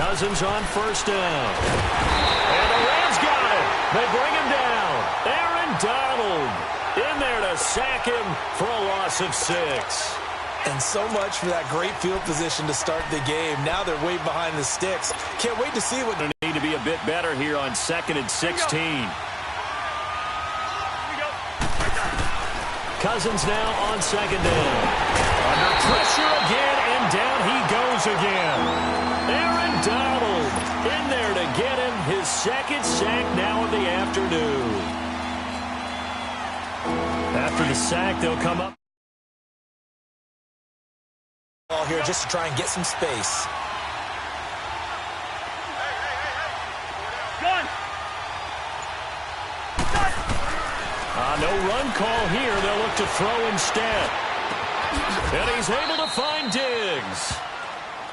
Cousins on first down. And the Rams got it. They bring him down. Aaron Donald in there to sack him for a loss of 6. And so much for that great field position to start the game. Now they're way behind the sticks. Can't wait to see what they need to be a bit better here on 2nd and 16. Cousins now on 2nd down. Under pressure again, and down he goes again. Aaron Donald in there to get him his 2nd sack now of the afternoon. After the sack, they'll come up here just to try and get some space. No run call here. They'll look to throw instead. And he's able to find Diggs.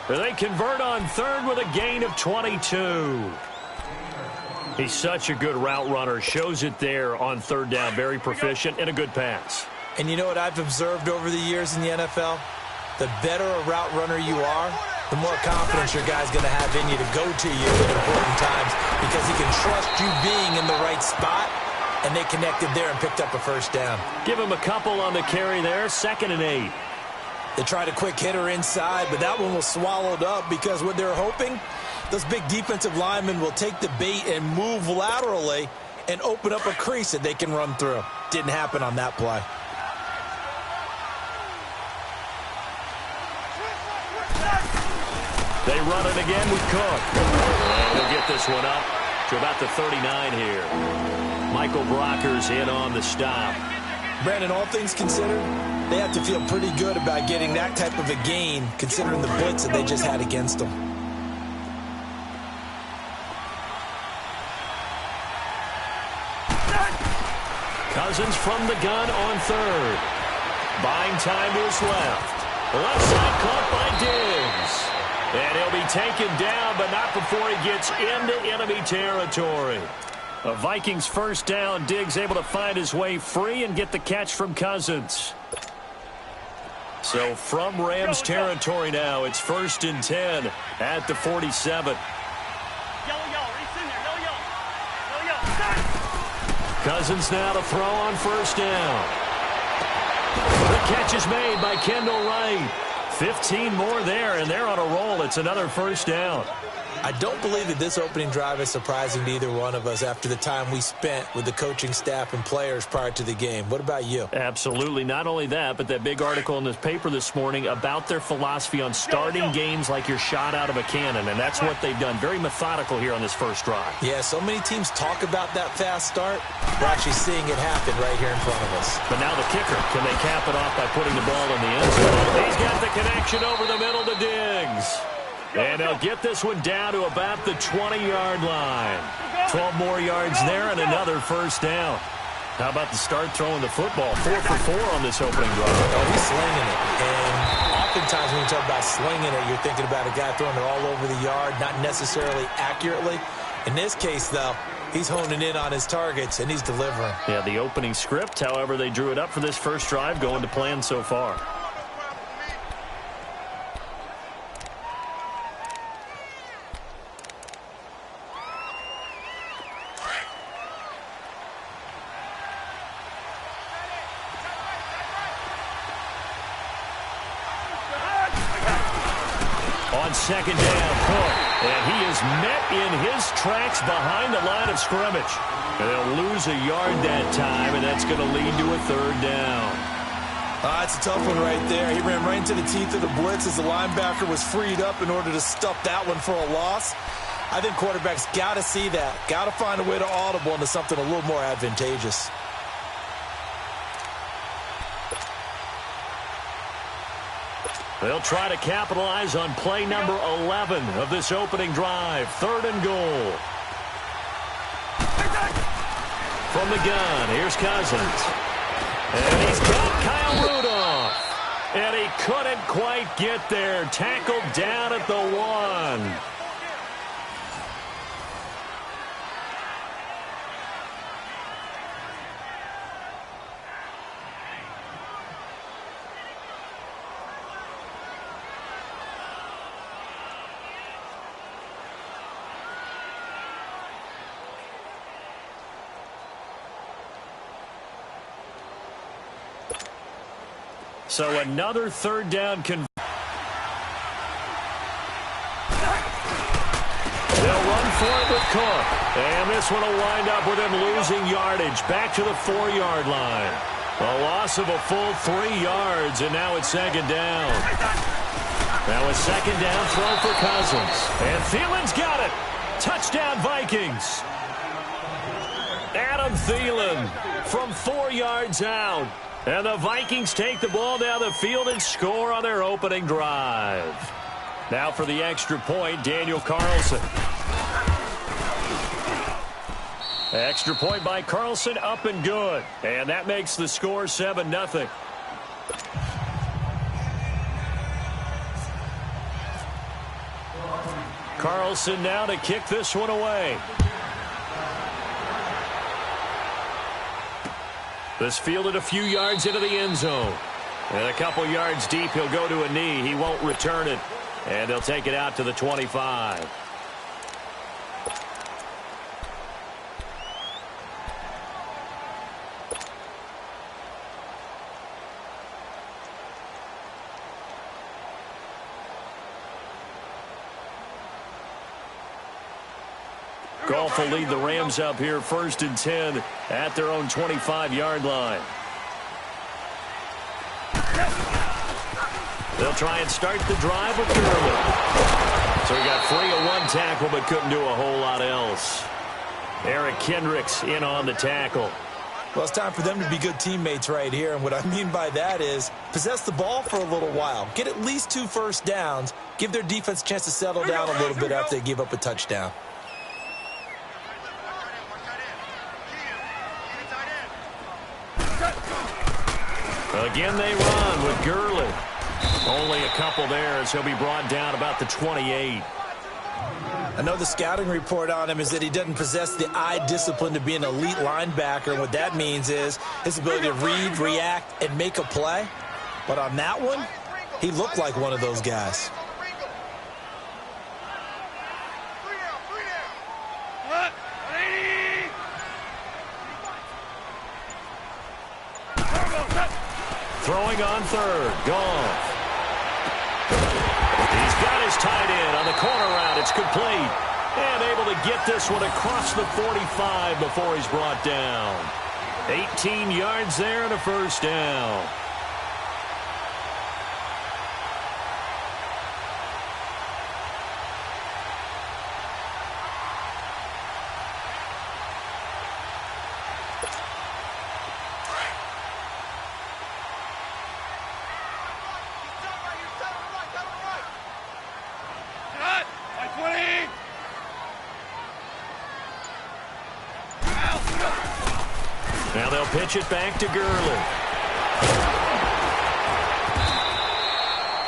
They convert on 3rd with a gain of 22. He's such a good route runner. Shows it there on 3rd down. Very proficient and a good pass. And you know what I've observed over the years in the NFL? The better a route runner you are, the more confidence your guy's going to have in you to go to you at important times because he can trust you being in the right spot. And they connected there and picked up a first down. Give him a couple on the carry there. 2nd and 8. They tried a quick hitter inside, but that one was swallowed up because what they're hoping, those big defensive linemen will take the bait and move laterally and open up a crease that they can run through. Didn't happen on that play. They run it again with Cook. And they'll get this one up to about the 39 here. Michael Brocker's in on the stop. Brandon, all things considered, they have to feel pretty good about getting that type of a gain, considering the blitz that they just had against them. Cousins from the gun on 3rd. Buying time to his left. Left side caught by Diggs. And he'll be taken down, but not before he gets into enemy territory. A Vikings first down. Diggs able to find his way free and get the catch from Cousins. So from Rams territory now, it's 1st and 10 at the 47. Cousins now to throw on first down. The catch is made by Kendall Wright. 15 more there, and they're on a roll. It's another first down. I don't believe that this opening drive is surprising to either one of us after the time we spent with the coaching staff and players prior to the game. What about you? Absolutely. Not only that, but that big article in this paper this morning about their philosophy on starting games like you're shot out of a cannon, and that's what they've done. Very methodical here on this first drive. Yeah, so many teams talk about that fast start. We're actually seeing it happen right here in front of us. But now the kicker. Can they cap it off by putting the ball in the end zone? He's got the connection over the middle to Diggs. And they'll get this one down to about the 20-yard line. 12 more yards there and another first down. How about the start throwing the football? 4 for 4 on this opening drive. Oh, he's slinging it. And oftentimes when you talk about slinging it, you're thinking about a guy throwing it all over the yard, not necessarily accurately. In this case, though, he's honing in on his targets, and he's delivering. Yeah, the opening script, however, they drew it up for this first drive, going to plan so far. On 2nd down, Cook, and he is met in his tracks behind the line of scrimmage. And they'll lose a yard that time, and that's going to lead to a 3rd down. It's a tough one right there. He ran right into the teeth of the blitz as the linebacker was freed up in order to stuff that one for a loss. I think quarterbacks got to see that. Got to find a way to audible into something a little more advantageous. They'll try to capitalize on play number 11 of this opening drive. 3rd and goal. From the gun, here's Cousins. And he's got Kyle Rudolph. And he couldn't quite get there. Tackled down at the 1. So another third down conversion. They'll run for it with Cook. And this one will wind up with him losing yardage back to the 4-yard line. A loss of a full 3 yards, and now it's second down. Now a second down throw for Cousins. And Thielen's got it. Touchdown, Vikings. Adam Thielen from 4 yards out. And the Vikings take the ball down the field and score on their opening drive. Now for the extra point, Daniel Carlson. Extra point by Carlson, up and good. And that makes the score 7-0. Carlson now to kick this one away. This fielded a few yards into the end zone. And a couple yards deep, he'll go to a knee. He won't return it. And they'll take it out to the 25. Goff will lead the Rams up here 1st and 10 at their own 25-yard line. They'll try and start the drive with Gurley. So he got free of one tackle but couldn't do a whole lot else. Eric Kendricks in on the tackle. Well, it's time for them to be good teammates right here. And what I mean by that is possess the ball for a little while. Get at least 2 first downs. Give their defense a chance to settle down a little bit after they give up a touchdown. Again, they run with Gurley. Only a couple there as he'll be brought down about the 28. I know the scouting report on him is that he doesn't possess the eye discipline to be an elite linebacker. And what that means is his ability to read, react, and make a play. But on that one, he looked like one of those guys. Throwing on third. Goff. He's got his tight end on the corner route. It's complete. And able to get this one across the 45 before he's brought down. 18 yards there and a first down. Now they'll pitch it back to Gurley.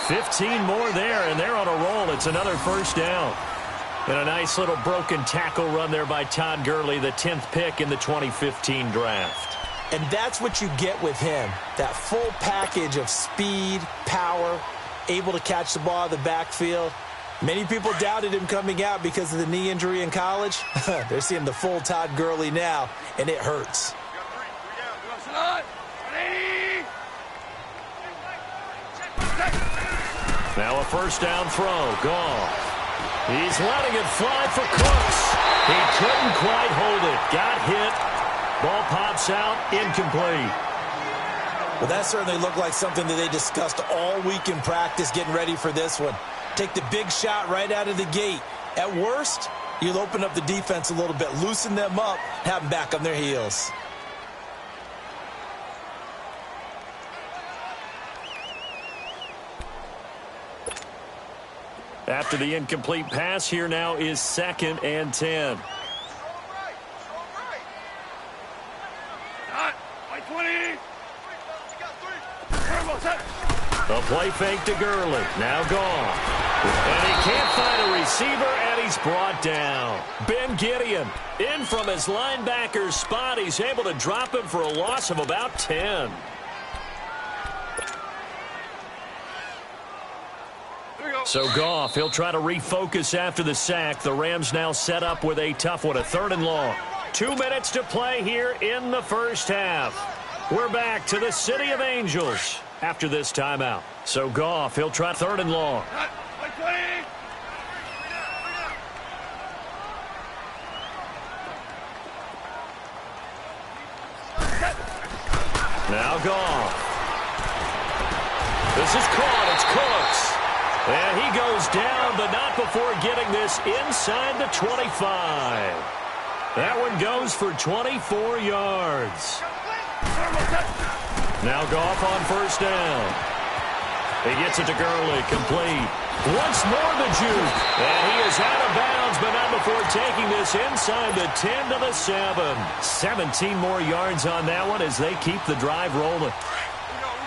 15 more there, and they're on a roll. It's another first down. And a nice little broken tackle run there by Todd Gurley, the 10th pick in the 2015 draft. And that's what you get with him, that full package of speed, power, able to catch the ball in the backfield. Many people doubted him coming out because of the knee injury in college. They're seeing the full Todd Gurley now, and it hurts. Now a first down throw. Goff. He's letting it fly for Cooks. He couldn't quite hold it. Got hit. Ball pops out. Incomplete. Well, that certainly looked like something that they discussed all week in practice getting ready for this one. Take the big shot right out of the gate. At worst, you'll open up the defense a little bit, loosen them up, have them back on their heels. After the incomplete pass, here now is 2nd and 10. The play fake to Gurley. Now gone. And he can't find a receiver, and he's brought down. Ben Gideon in from his linebacker's spot. He's able to drop him for a loss of about 10. So Goff, he'll try to refocus after the sack. The Rams now set up with a tough one, a 3rd and long. 2 minutes to play here in the first half. We're back to the City of Angels after this timeout. So Goff, he'll try 3rd and long. Now Goff. This is caught. It's Cooks. And he goes down, but not before getting this inside the 25. That one goes for 24 yards. Now Goff on 1st down. He gets it to Gurley, complete. Once more the juke. And he is out of bounds, but not before taking this inside the 10 to the 7. 17 more yards on that one as they keep the drive rolling.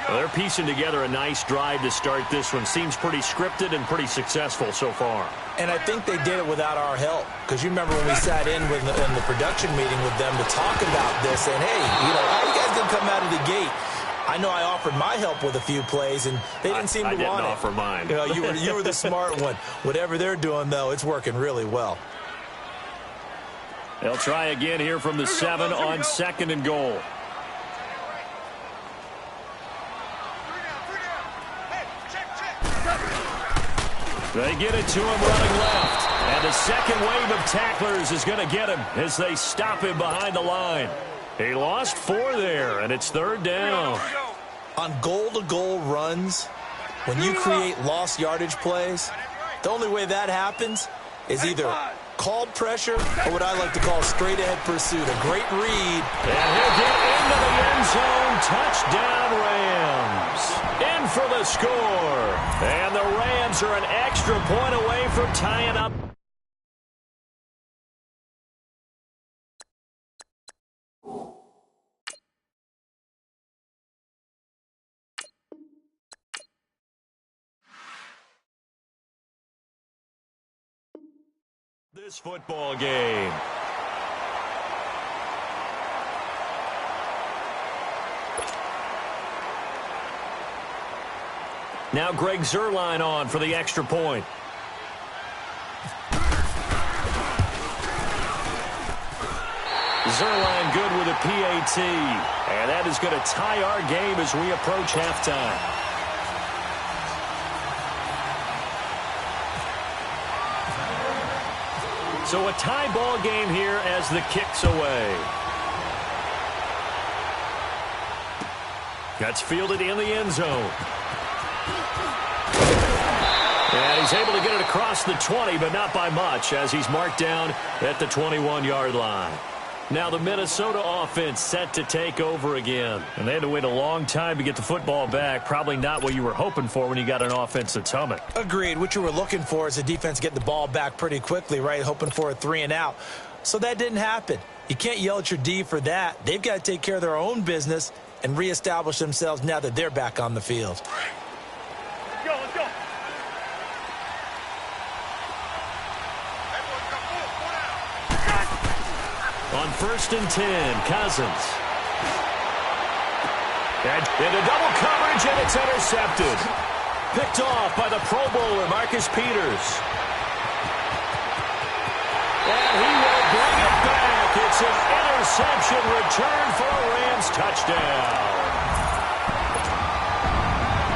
Well, they're piecing together a nice drive to start this one. Seems pretty scripted and pretty successful so far. And I think they did it without our help. Because you remember when we sat in with in the production meeting with them to talk about this. And, hey, how you guys going to come out of the gate? I know I offered my help with a few plays, and they didn't seem to want it. I didn't offer mine. You were the smart one. Whatever they're doing, though, it's working really well. They'll try again here from the 7 on 2nd and goal. They get it to him running left. And the second wave of tacklers is going to get him as they stop him behind the line. He lost 4 there, and it's 3rd down. On goal-to-goal runs, when you create lost yardage plays, the only way that happens is either called pressure or what I like to call straight-ahead pursuit. A great read. And he'll get into the end zone. Touchdown, Rams. In for the score. And the Rams are an extra point away from tying up. This football game. Now Greg Zuerlein on for the extra point. Zuerlein good with a PAT. And that is going to tie our game as we approach halftime. So a tie ball game here as the kick's away. That's fielded in the end zone. And he's able to get it across the 20, but not by much as he's marked down at the 21-yard line. Now the Minnesota offense set to take over again. And they had to wait a long time to get the football back. Probably not what you were hoping for when you got an offense that's humming. Agreed. What you were looking for is the defense getting the ball back pretty quickly, right? Hoping for a 3-and-out. So that didn't happen. You can't yell at your D for that. They've got to take care of their own business and reestablish themselves now that they're back on the field. Let's go. On 1st and 10, Cousins. And into double coverage, and it's intercepted. Picked off by the Pro Bowler, Marcus Peters. And he will bring it back. It's an interception return for a Rams touchdown.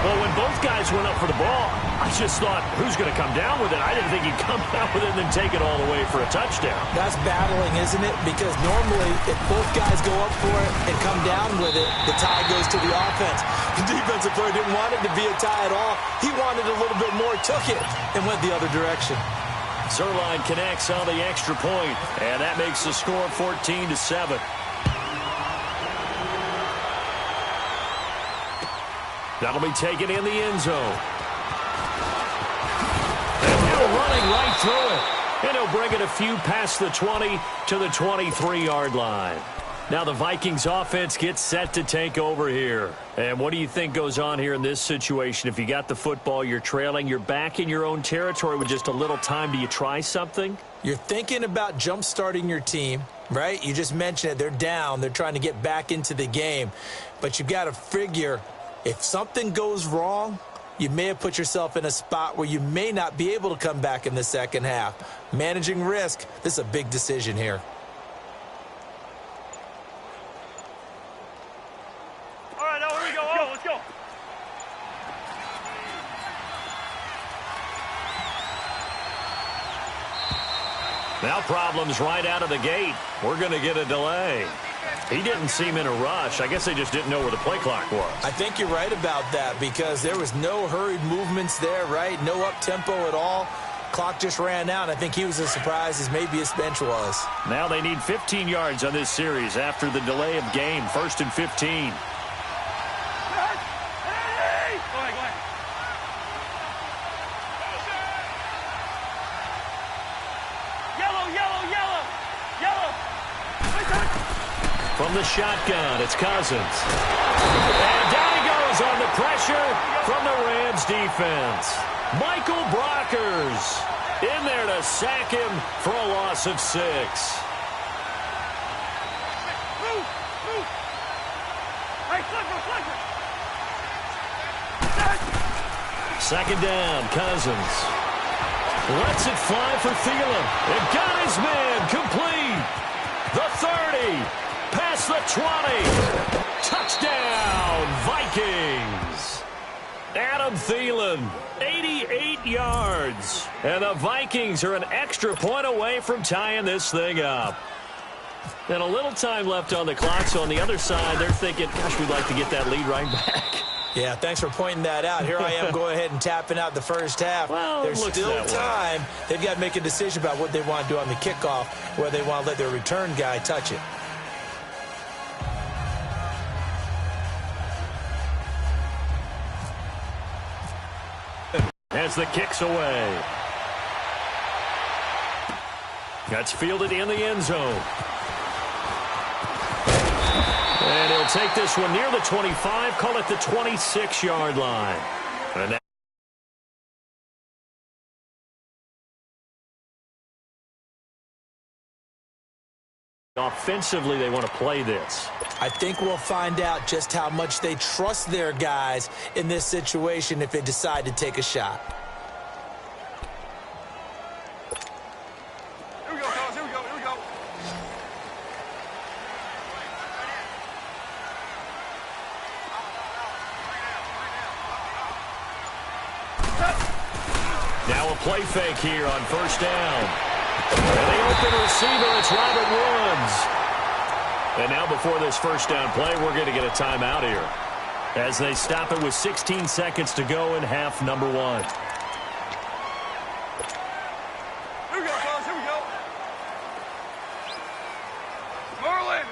Well, when both guys went up for the ball, I just thought, who's going to come down with it? I didn't think he'd come down with it and then take it all the way for a touchdown. That's battling, isn't it? Because normally, if both guys go up for it and come down with it, the tie goes to the offense. The defensive player didn't want it to be a tie at all. He wanted a little bit more, took it, and went the other direction. Zuerlein connects on the extra point, and that makes the score 14-7. That'll be taken in the end zone. And he'll running right through it. And he'll bring it a few past the 20 to the 23-yard line. Now the Vikings offense gets set to take over here. And what do you think goes on here in this situation? If you got the football, you're trailing, you're back in your own territory with just a little time. Do you try something? You're thinking about jump-starting your team, right? You just mentioned it. They're down. They're trying to get back into the game. But you've got to figure, if something goes wrong, you may have put yourself in a spot where you may not be able to come back in the second half. Managing risk, this is a big decision here. Now problems right out of the gate. We're going to get a delay. He didn't seem in a rush. I guess they just didn't know where the play clock was. I think you're right about that because there was no hurried movements there, right? No up-tempo at all. Clock just ran out. I think he was as surprised as maybe his bench was. Now they need 15 yards on this series after the delay of game. 1st and 15. From the shotgun, it's Cousins. And down he goes on the pressure from the Rams defense. Michael Brockers in there to sack him for a loss of 6. Second down, Cousins. Lets it fly for Thielen. And got his man complete. The 30. Past the 20. Touchdown, Vikings. Adam Thielen, 88 yards. And the Vikings are an extra point away from tying this thing up. And a little time left on the clock, so on the other side, they're thinking, gosh, we'd like to get that lead right back. Yeah, thanks for pointing that out. Here I am going ahead and tapping out the first half. Well, there's still time. They've got to make a decision about what they want to do on the kickoff, whether they want to let their return guy touch it. As the kick's away. That's fielded in the end zone. And he'll take this one near the 25, call it the 26-yard line. And that offensively, they want to play this. I think we'll find out just how much they trust their guys in this situation if they decide to take a shot. Here we go, fellas. Here we go. Here we go. Now a play fake here on first down. And the open receiver, it's Robert Woods. And now before this first down play, we're going to get a timeout here as they stop it with 16 seconds to go in half number 1. Here we go, fellas. Here we go. Merlin.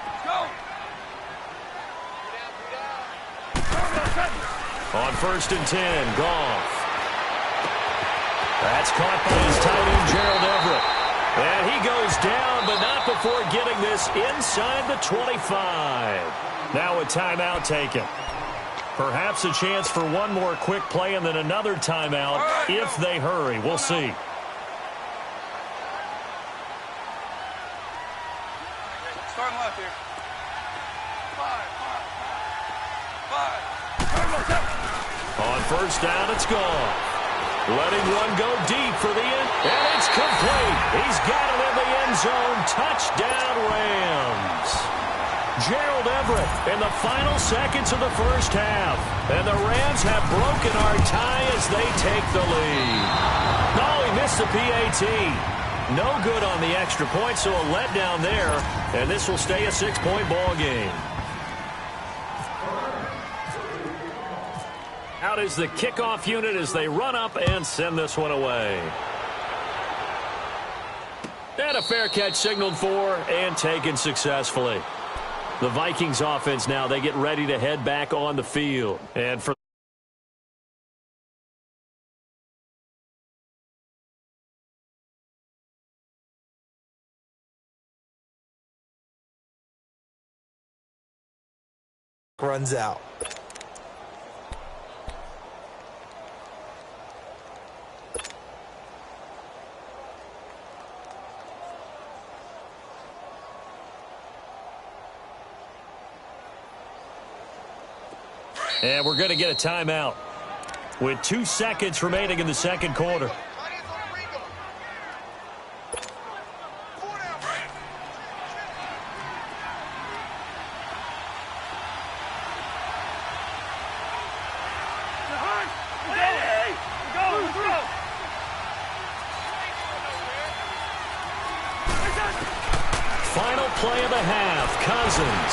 Let's go. On 1st and 10, Goff. That's caught by his tight end, Gerald Everett. And he goes down, but not before getting this inside the 25. Now a timeout taken. Perhaps a chance for one more quick play and then another timeout if they hurry. We'll see. Starting left here. 5. On first down, it's gone. Letting one go deep for the end, and it's complete. He's got it in the end zone. Touchdown, Rams. Gerald Everett in the final seconds of the first half. And the Rams have broken our tie as they take the lead. No, he missed the PAT. No good on the extra point, so a letdown there. And this will stay a 6-point ball game. Out is the kickoff unit as they run up and send this one away. And a fair catch signaled for and taken successfully. The Vikings offense now, they get ready to head back on the field. And for Runs out. And we're going to get a timeout with 2 seconds remaining in the second quarter. the half. Cousins.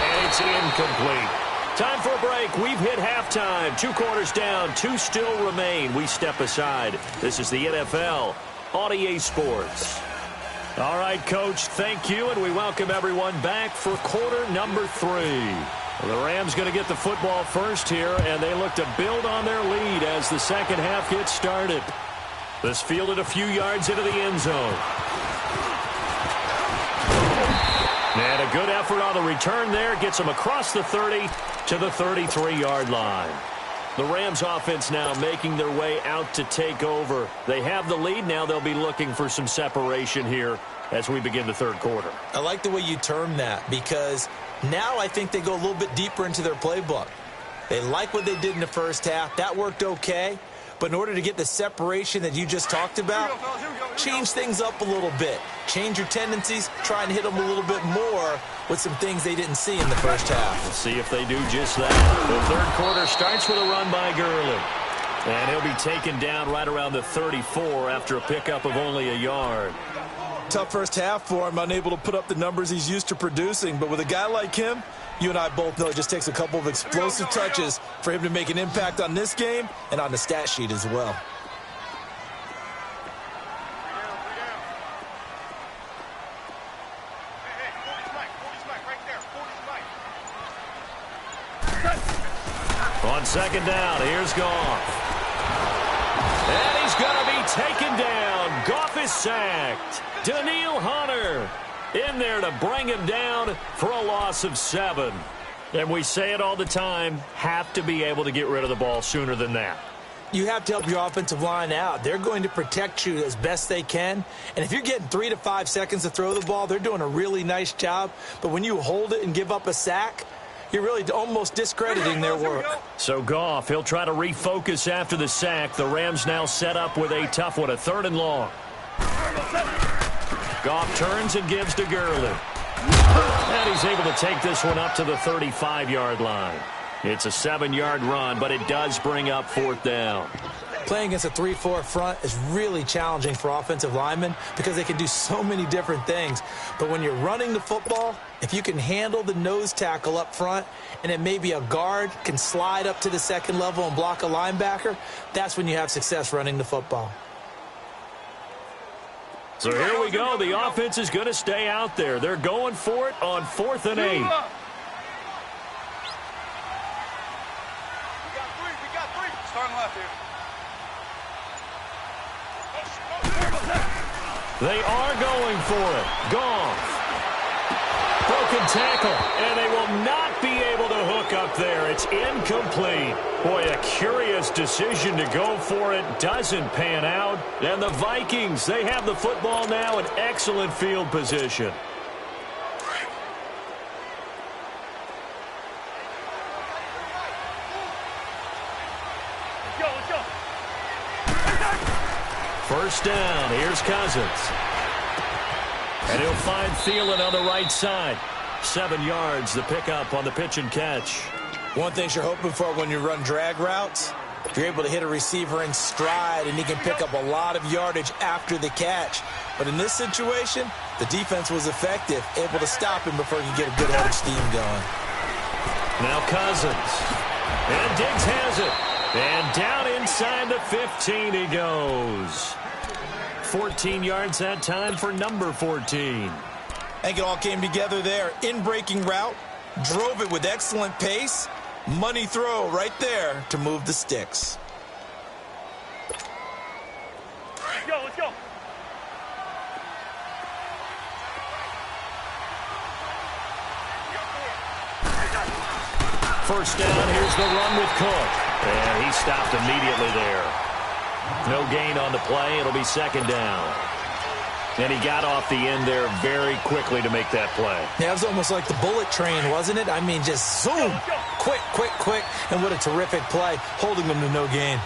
And it's incomplete. Time for a break. We've hit halftime. 2 quarters down. 2 still remain. We step aside. This is the NFL on EA Sports. All right, Coach, thank you, and we welcome everyone back for quarter number 3. The Rams going to get the football first here, and they look to build on their lead as the second half gets started. This fielded a few yards into the end zone. And a good effort on the return there. Gets them across the 30 to the 33-yard line. The Rams offense now making their way out to take over. They have the lead. Now they'll be looking for some separation here as we begin the third quarter. I like the way you term that because now I think they go a little bit deeper into their playbook. They like what they did in the first half. That worked okay. But in order to get the separation that you just talked about, change things up a little bit. Change your tendencies, try and hit them a little bit more with some things they didn't see in the first half. We'll see if they do just that. The third quarter starts with a run by Gurley. And he'll be taken down right around the 34 after a pickup of only a yard. Tough first half for him, unable to put up the numbers he's used to producing. But with a guy like him, you and I both know it just takes a couple of explosive touches for him to make an impact on this game and on the stat sheet as well. On second down, here's Goff. And he's going to be taken down. Goff is sacked. Danielle Hunter in there to bring him down for a loss of 7. And we say it all the time, have to be able to get rid of the ball sooner than that. You have to help your offensive line out. They're going to protect you as best they can. And if you're getting 3 to 5 seconds to throw the ball, they're doing a really nice job. But when you hold it and give up a sack, you're really almost discrediting their work. So Goff, he'll try to refocus after the sack. The Rams now set up with a tough one, a 3rd and long. Goff turns and gives to Gurley. And he's able to take this one up to the 35-yard line. It's a 7-yard run, but it does bring up 4th down. Playing against a 3-4 front is really challenging for offensive linemen because they can do so many different things. But when you're running the football, if you can handle the nose tackle up front and then maybe a guard can slide up to the second level and block a linebacker, that's when you have success running the football. So here we go. The offense is going to stay out there. They're going for it on 4th and 8. We got 3. Starting left here. They are going for it. Goff. Broken tackle, and they will not be able to hook up there. It's incomplete. Boy, a curious decision to go for it. Doesn't pan out. And the Vikings, they have the football now in excellent field position. Let's go. First down, here's Cousins. And he'll find Thielen on the right side. 7 yards, the pickup on the pitch and catch. One thing you're hoping for when you run drag routes, if you're able to hit a receiver in stride and he can pick up a lot of yardage after the catch. But in this situation, the defense was effective, able to stop him before he could get a good head of steam going. Now Cousins. And Diggs has it. And down inside the 15 he goes. 14 yards that time for number 14. I think it all came together there. In-breaking route, drove it with excellent pace. Money throw right there to move the sticks. Let's go. First down, here's the run with Cook. And he stopped immediately there. No gain on the play. It'll be 2nd down. And he got off the end there very quickly to make that play. Yeah, it was almost like the bullet train, wasn't it? I mean, just zoom. Quick. And what a terrific play, holding them to no gain.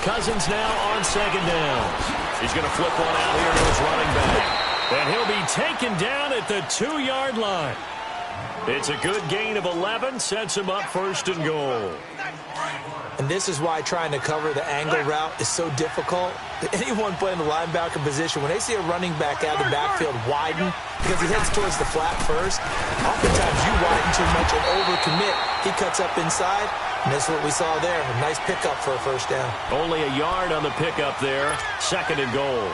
Cousins now on 2nd down. He's going to flip one out here to his running back. And he'll be taken down at the 2-yard line. It's a good gain of 11, sets him up 1st and goal. And this is why trying to cover the angle route is so difficult. Anyone playing the linebacker position, when they see a running back out of the backfield widen because he heads towards the flat first, oftentimes you widen too much and overcommit. He cuts up inside, and that's what we saw there. A nice pickup for a first down. Only a yard on the pickup there. 2nd and goal.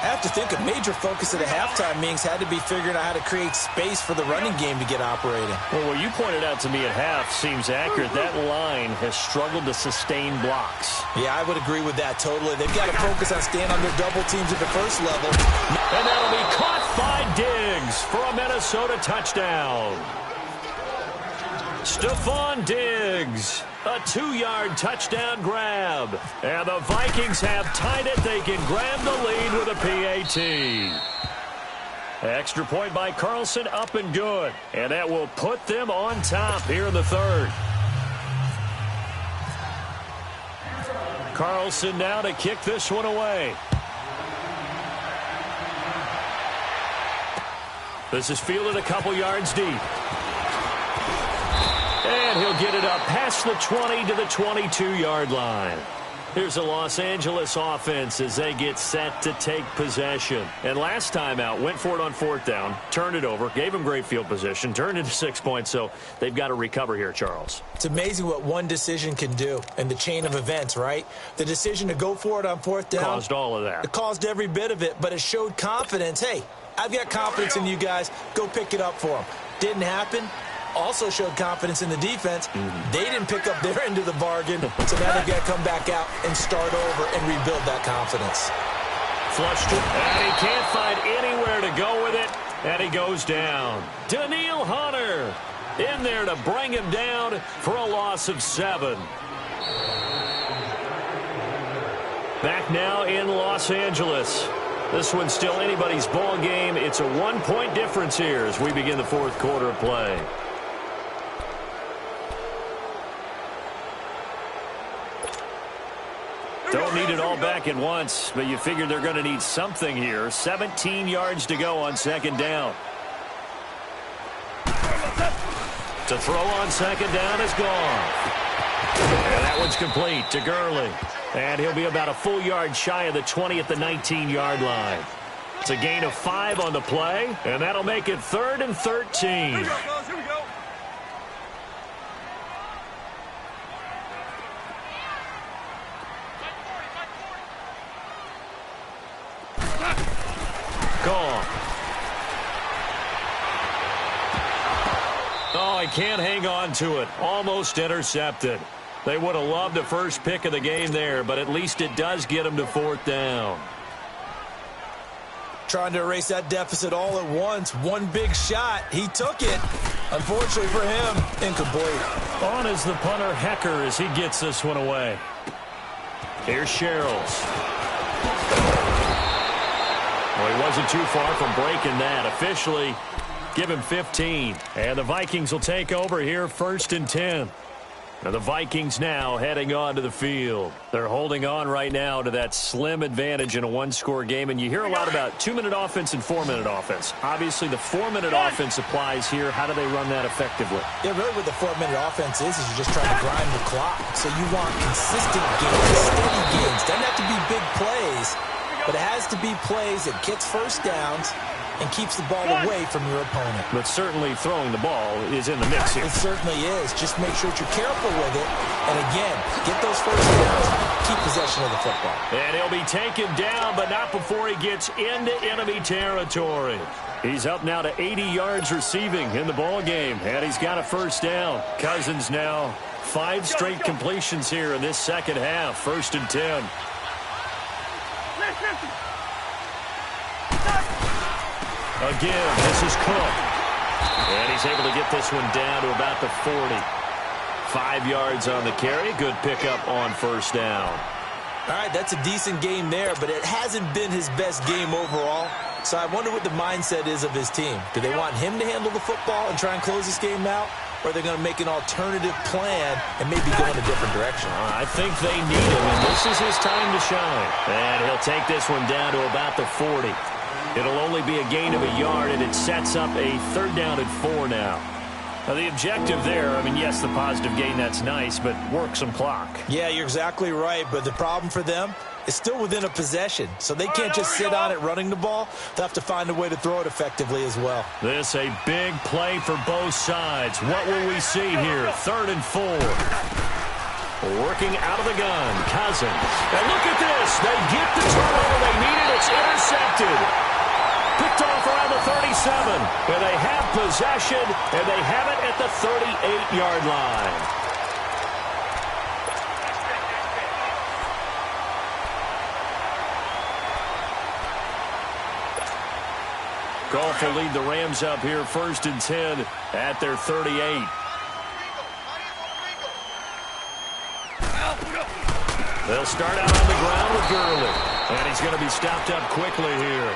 I have to think a major focus of the halftime meetings had to be figuring out how to create space for the running game to get operating. Well, what you pointed out to me at half seems accurate. That line has struggled to sustain blocks. Yeah, I would agree with that totally. They've got to focus on staying on their double teams at the first level. And that'll be caught by Diggs for a Minnesota touchdown. Stephon Diggs, a 2-yard touchdown grab. And the Vikings have tied it. They can grab the lead with a PAT. Extra point by Carlson, up and good. And that will put them on top here in the 3rd. Carlson now to kick this one away. This is fielded a couple yards deep. And he'll get it up past the 20 to the 22-yard line. Here's the Los Angeles offense as they get set to take possession. And last time out, went for it on 4th down, turned it over, gave them great field position, turned into 6 points, so they've got to recover here, Charles. It's amazing what one decision can do in the chain of events, right? The decision to go for it on 4th down. Caused all of that. It caused every bit of it, but it showed confidence. Hey, I've got confidence in you guys. Go pick it up for them. Didn't happen. Also showed confidence in the defense. They didn't pick up their end of the bargain, so now they've got to come back out and start over and rebuild that confidence. Flushed it, and he can't find anywhere to go with it, and he goes down. Danielle Hunter in there to bring him down for a loss of 7. Back now in Los Angeles. This one's still anybody's ball game. It's a 1-point difference here as we begin the 4th quarter of play. Don't need it all back at once, but you figure they're going to need something here. 17 yards to go on 2nd down. To throw on 2nd down is gone. And that one's complete to Gurley. And he'll be about a full yard shy of the 20 at the 19-yard line. It's a gain of 5 on the play, and that'll make it 3rd and 13. Here we go, fellas. Here we go. Gone. Oh, he can't hang on to it. Almost intercepted. They would have loved the first pick of the game there, but at least it does get them to 4th down. Trying to erase that deficit all at once. One big shot. He took it. Unfortunately for him, incomplete. On is the punter, Hecker, as he gets this one away. Here's Sherrills. Well, he wasn't too far from breaking that. Officially, give him 15. And the Vikings will take over here 1st and 10. Now the Vikings now heading on to the field. They're holding on right now to that slim advantage in a 1-score game. And you hear a lot about 2-minute offense and 4-minute offense. Obviously, the 4-minute offense applies here. How do they run that effectively? Yeah, really what the 4-minute offense is you're just trying to grind the clock. So you want consistent gains, steady gains. Doesn't have to be big plays, but it has to be plays that gets first downs and keeps the ball away from your opponent. But certainly throwing the ball is in the mix here. It certainly is. Just make sure that you're careful with it. And again, get those first downs, keep possession of the football. And he'll be taken down, but not before he gets into enemy territory. He's up now to 80 yards receiving in the ball game, and he's got a first down. Cousins now 5 straight completions here in this second half. 1st and 10. Again, this is Cook. And he's able to get this one down to about the 40. 5 yards on the carry. Good pickup on first down. All right, that's a decent game there, but it hasn't been his best game overall. So I wonder what the mindset is of his team. Do they want him to handle the football and try and close this game out? Or are they going to make an alternative plan and maybe go in a different direction? I think they need him, and this is his time to shine. And he'll take this one down to about the 40. It'll only be a gain of a yard, and it sets up a 3rd down and 4 now. Now, the objective there, I mean, yes, the positive gain, that's nice, but work some clock. Yeah, you're exactly right, but the problem for them is still within a possession, so they can't just sit on it running the ball. They'll have to find a way to throw it effectively as well. This a big play for both sides. What will we see here? 3rd and 4. Working out of the gun, Cousins. And look at this. They get the turnover they needed. It's intercepted. Picked off around the 37. And they have possession, and they have it at the 38-yard line. Goff will lead the Rams up here 1st and 10 at their 38. They'll start out on the ground with Gurley. And he's going to be stopped up quickly here.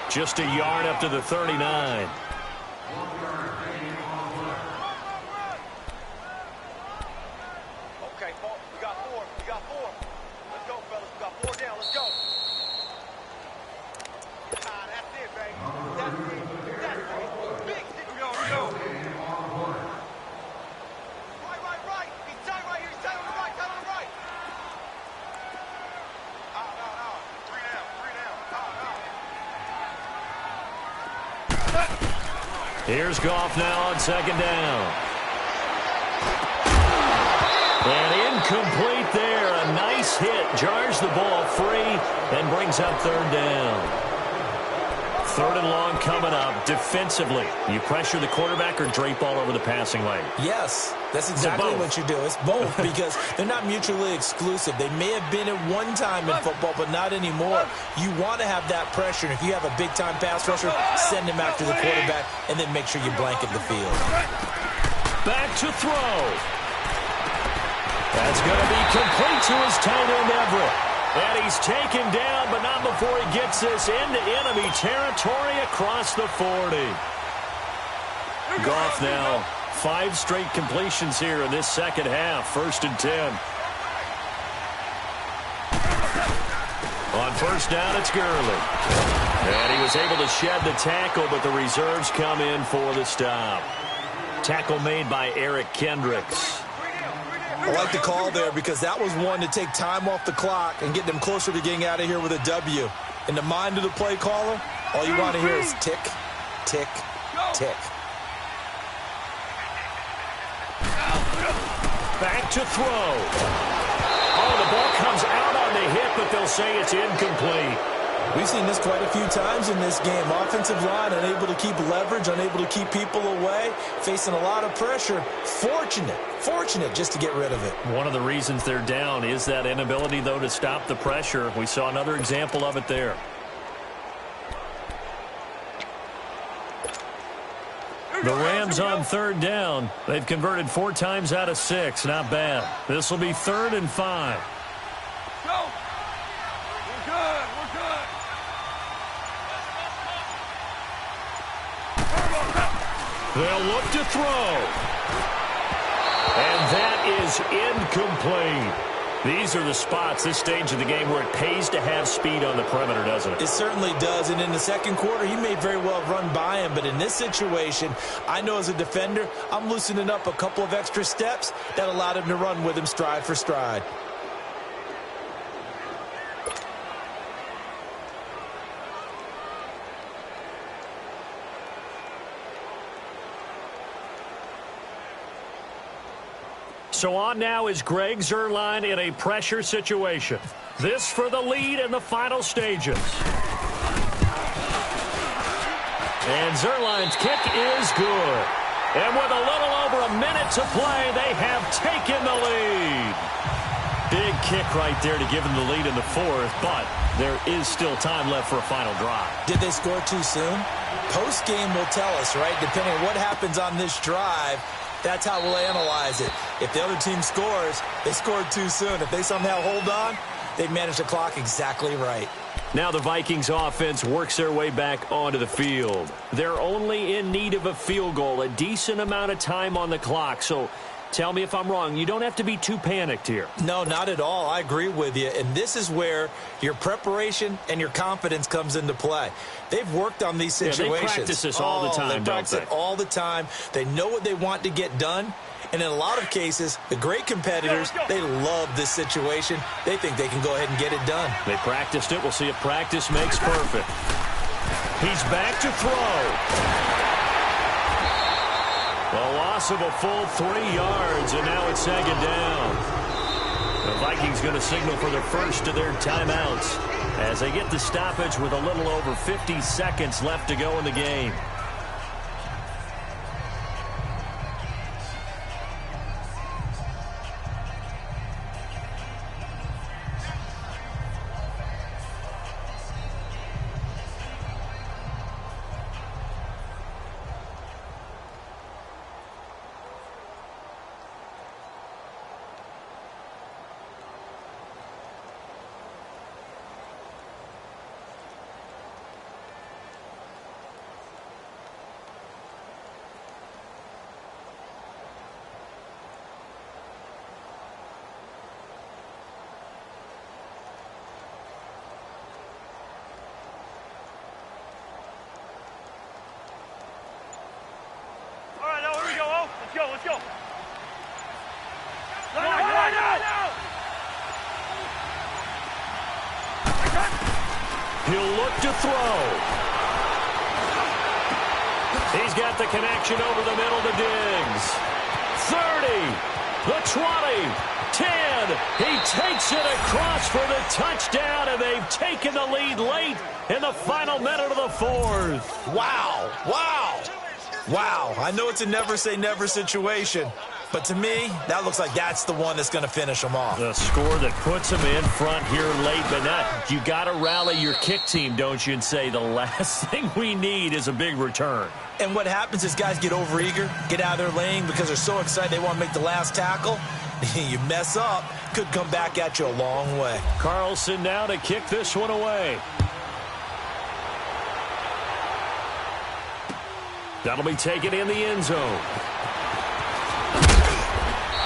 Just a yard up to the 39. Okay, Paul, we got 4. We got 4. Let's go, fellas. We got 4 down. Let's go. Ah, that's it, baby. That's it. That's it. Big stick. We go. Right. He's tight right here. He's tight on the right. Tight on the right. Out. 3 down. Out. Here's Goff now on 2nd down. And incomplete there. A nice hit. Jars the ball free and brings up 3rd down. 3rd and long coming up. Defensively, you pressure the quarterback or drape all over the passing lane? Yes, that's exactly what you do. It's both because they're not mutually exclusive. They may have been at one time in football, but not anymore. You want to have that pressure. And if you have a big-time pass rusher, send him after the quarterback and then make sure you blanket the field. Back to throw. That's going to be complete to his tight end, Everett. And he's taken down, but not before he gets this into enemy territory across the 40. Goff now, 5 straight completions here in this 2nd half. 1st and 10. On 1st down, it's Gurley. And he was able to shed the tackle, but the reserves come in for the stop. Tackle made by Eric Kendricks. I like the call there because that was one to take time off the clock and get them closer to getting out of here with a W. In the mind of the play caller, all you want to hear is tick, tick, tick. Back to throw. Oh, the ball comes out on the hit, but they'll say it's incomplete. We've seen this quite a few times in this game. Offensive line unable to keep leverage, unable to keep people away, facing a lot of pressure. Fortunate just to get rid of it. One of the reasons they're down is that inability, though, to stop the pressure. We saw another example of it there. The Rams on 3rd down. They've converted 4 times out of 6. Not bad. This will be 3rd and 5. Go. We're good. They'll look to throw. And that is incomplete. These are the spots, this stage of the game, where it pays to have speed on the perimeter, doesn't it? It certainly does. And in the 2nd quarter, he may very well run by him. But in this situation, I know as a defender, I'm loosening up a couple of extra steps that allowed him to run with him stride for stride. So on now is Greg Zuerlein in a pressure situation. This for the lead in the final stages. And Zuerlein's kick is good. And with a little over a minute to play, they have taken the lead. Big kick right there to give them the lead in the 4th, but there is still time left for a final drive. Did they score too soon? Post-game will tell us, right? Depending on what happens on this drive, that's how we'll analyze it. If the other team scores, they scored too soon. If they somehow hold on, they manage the clock exactly right. Now the Vikings offense works their way back onto the field. They're only in need of a field goal, a decent amount of time on the clock. So Tell me if I'm wrong. You don't have to be too panicked here. No, not at all. I agree with you. And this is where your preparation and your confidence comes into play. They've worked on these situations. Yeah, they practice this all the time, They practice it all the time. They know what they want to get done. And in a lot of cases, the great competitors, they love this situation. They think they can go ahead and get it done. They practiced it. We'll see if practice makes perfect. He's back to throw. A loss of a full 3 yards, and now it's second down. The Vikings going to signal for the first of their timeouts as they get the stoppage with a little over 50 seconds left to go in the game. Let's go. He'll look to throw. He's got the connection over the middle to Diggs. 30, the 20, 10. He takes it across for the touchdown, and they've taken the lead late in the final minute of the fourth. Wow. Wow. Wow. I know it's a never-say-never situation, but to me, that looks like that's the one that's going to finish them off. The score that puts them in front here late, but not. You got to rally your kick team, don't you, and say the last thing we need is a big return. And what happens is guys get overeager, get out of their lane because they're so excited they want to make the last tackle. You mess up, could come back at you a long way. Carlson now to kick this one away. That'll be taken in the end zone.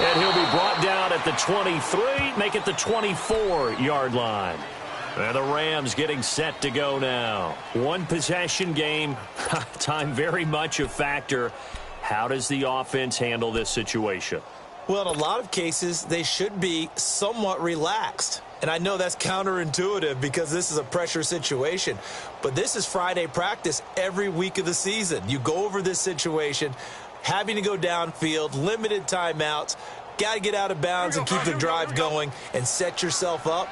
And he'll be brought down at the 23, make it the 24-yard line. And the Rams getting set to go now. One possession game, time very much a factor. How does the offense handle this situation? Well, in a lot of cases, they should be somewhat relaxed. And I know that's counterintuitive because this is a pressure situation. But this is Friday practice every week of the season. You go over this situation, having to go downfield, limited timeouts, got to get out of bounds and keep the drive going and set yourself up.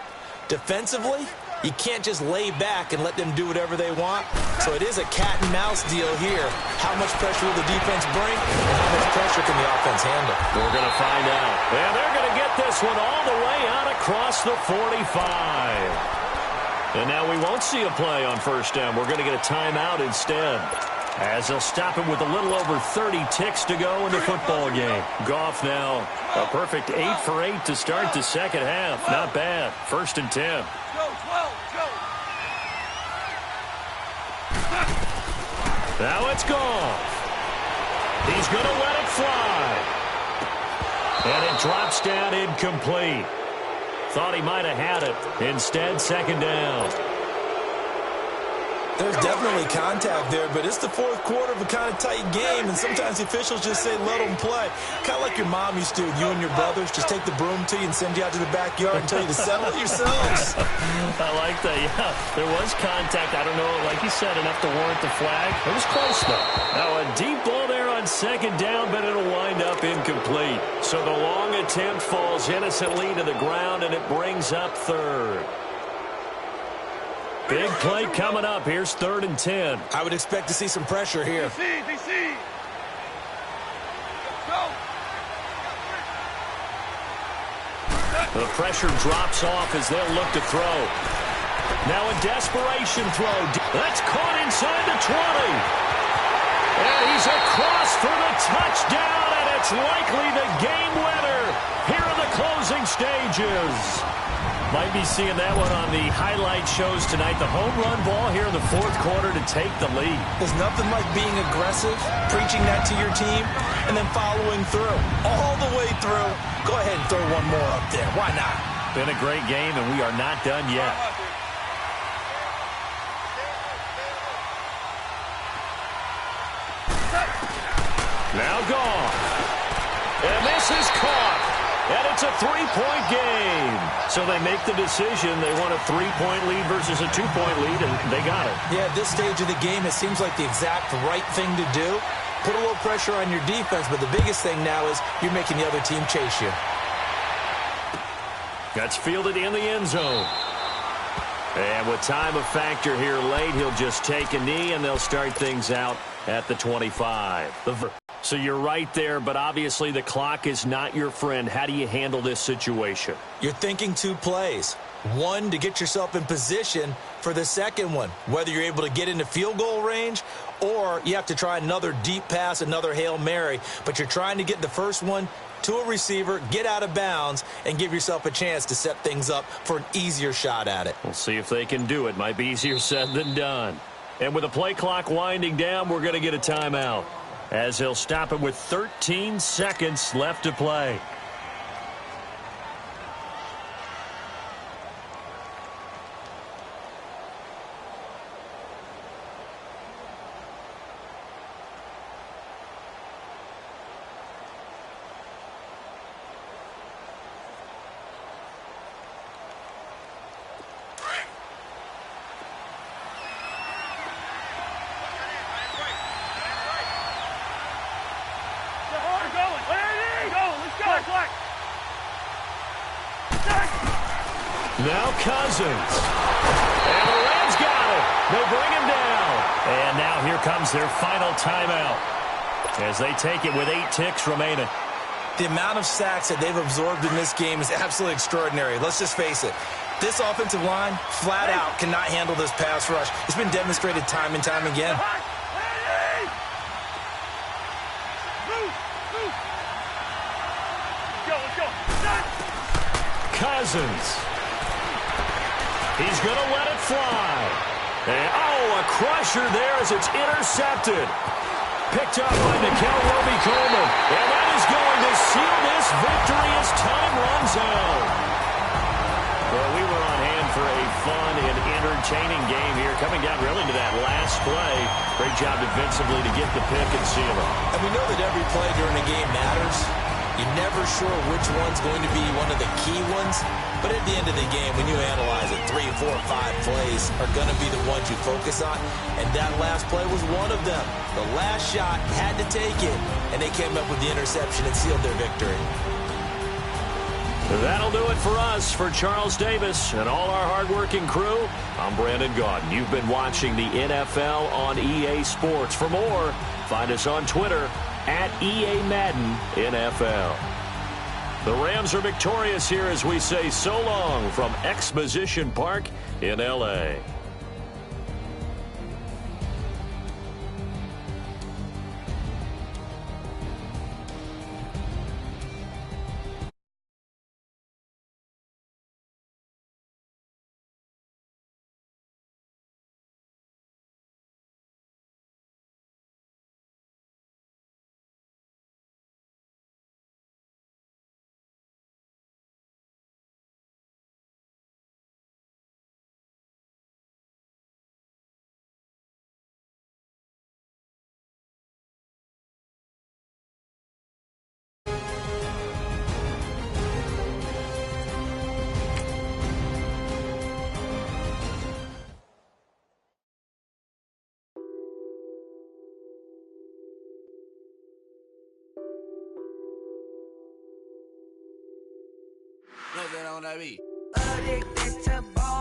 Defensively, you can't just lay back and let them do whatever they want. So it is a cat and mouse deal here. How much pressure will the defense bring and how much pressure can the offense handle? We're going to find out. And they're going to get this one all the way out across the 45. And now we won't see a play on first down. We're going to get a timeout instead, as they'll stop him with a little over 30 ticks to go in the football game. Goff now a perfect 8 for 8 to start the second half. Not bad. 1st and 10. Now it's Goff. He's going to let it fly. And it drops down incomplete. Thought he might have had it. Instead, second down. There's definitely contact there, but it's the fourth quarter of a kind of tight game, and sometimes the officials just say, let them play. Kind of like your mom used to with you and your brothers. Just take the broom to you and send you out to the backyard and tell you to settle it yourselves. I like that, yeah. There was contact. I don't know, like you said, enough to warrant the flag. It was close, though. Now a deep ball there on second down, but it'll wind up incomplete. So the long attempt falls innocently to the ground, and it brings up third. Big play coming up. Here's 3rd and 10. I would expect to see some pressure here. DC. Go. The pressure drops off as they'll look to throw. Now a desperation throw. That's caught inside the 20. And he's across for the touchdown, and it's likely the game winner here in the closing stages. Might be seeing that one on the highlight shows tonight. The home run ball here in the fourth quarter to take the lead. There's nothing like being aggressive, preaching that to your team, and then following through. All the way through. Go ahead and throw one more up there. Why not? Been a great game, and we are not done yet. Now gone. And this is caught. And it's a three-point game. So they make the decision. They want a three-point lead versus a two-point lead, and they got it. Yeah, at this stage of the game, it seems like the exact right thing to do. Put a little pressure on your defense, but the biggest thing now is you're making the other team chase you. That's fielded in the end zone. And with time a factor here late, he'll just take a knee, and they'll start things out at the 25. So you're right there, but obviously the clock is not your friend. How do you handle this situation? You're thinking two plays. One, to get yourself in position for the second one, whether you're able to get into field goal range or you have to try another deep pass, another Hail Mary, but you're trying to get the first one to a receiver, get out of bounds, and give yourself a chance to set things up for an easier shot at it. We'll see if they can do it. Might be easier said than done. And with the play clock winding down, we're going to get a timeout, as he'll stop it with 13 seconds left to play. Now Cousins. And the Rams got it. They bring him down. And now here comes their final timeout as they take it with 8 ticks remaining. The amount of sacks that they've absorbed in this game is absolutely extraordinary. Let's just face it. This offensive line, flat out, cannot handle this pass rush. It's been demonstrated time and time again. Cousins. He's going to let it fly. And, a crusher there as it's intercepted. Picked up by Nickel Roby-Coleman. And that is going to seal this victory as time runs out. Well, we were on hand for a fun and entertaining game here, coming down really to that last play. Great job defensively to get the pick and seal it. And we know that every play during a game matters. You're never sure which one's going to be one of the key ones. But at the end of the game, when you analyze it, 3, 4, 5 plays are going to be the ones you focus on. And that last play was one of them. The last shot had to take it, and they came up with the interception and sealed their victory. That'll do it for us. For Charles Davis and all our hardworking crew, I'm Brandon Gaudin. You've been watching the NFL on EA Sports. For more, find us on Twitter at EA Madden NFL. The Rams are victorious here as we say so long from Exposition Park in L.A. Addicted to ball.